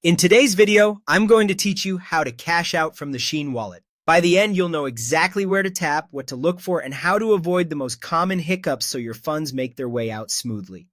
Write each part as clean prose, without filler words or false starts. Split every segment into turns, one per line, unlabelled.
In today's video, I'm going to teach you how to cash out from the Shein wallet. By the end, you'll know exactly where to tap, what to look for, and how to avoid the most common hiccups so your funds make their way out smoothly.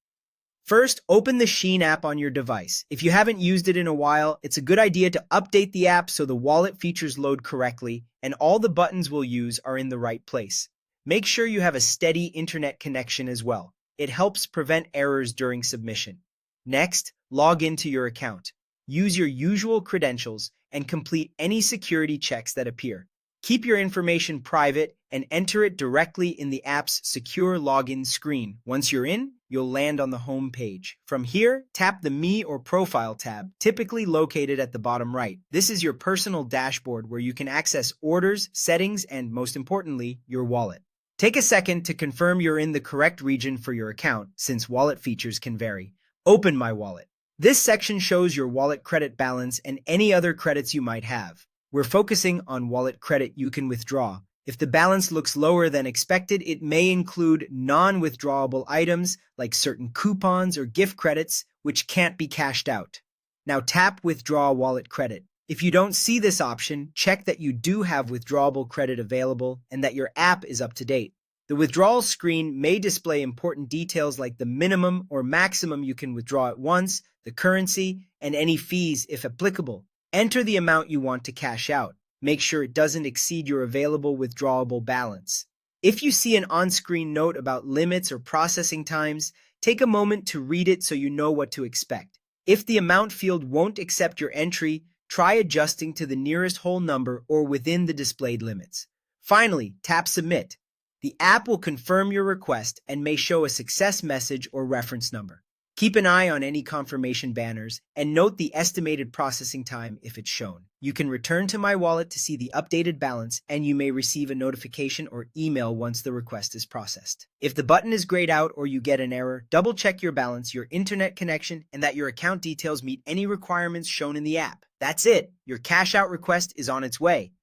First, open the Shein app on your device. If you haven't used it in a while, it's a good idea to update the app so the wallet features load correctly and all the buttons we'll use are in the right place. Make sure you have a steady internet connection as well. It helps prevent errors during submission. Next, log into your account. Use your usual credentials and complete any security checks that appear. Keep your information private and enter it directly in the app's secure login screen. Once you're in, you'll land on the home page. From here, tap the Me or Profile tab, typically located at the bottom right. This is your personal dashboard where you can access orders, settings, and most importantly, your wallet. Take a second to confirm you're in the correct region for your account, since wallet features can vary. Open My Wallet. This section shows your wallet credit balance and any other credits you might have. We're focusing on wallet credit you can withdraw. If the balance looks lower than expected, it may include non-withdrawable items like certain coupons or gift credits, which can't be cashed out. Now tap Withdraw Wallet Credit. If you don't see this option, check that you do have withdrawable credit available and that your app is up to date. The withdrawal screen may display important details like the minimum or maximum you can withdraw at once, the currency, and any fees if applicable. Enter the amount you want to cash out. Make sure it doesn't exceed your available withdrawable balance. If you see an on-screen note about limits or processing times, take a moment to read it so you know what to expect. If the amount field won't accept your entry, try adjusting to the nearest whole number or within the displayed limits. Finally, tap Submit. The app will confirm your request and may show a success message or reference number. Keep an eye on any confirmation banners and note the estimated processing time if it's shown. You can return to My Wallet to see the updated balance, and you may receive a notification or email once the request is processed. If the button is grayed out or you get an error, double-check your balance, your internet connection, and that your account details meet any requirements shown in the app. That's it. Your cash out request is on its way.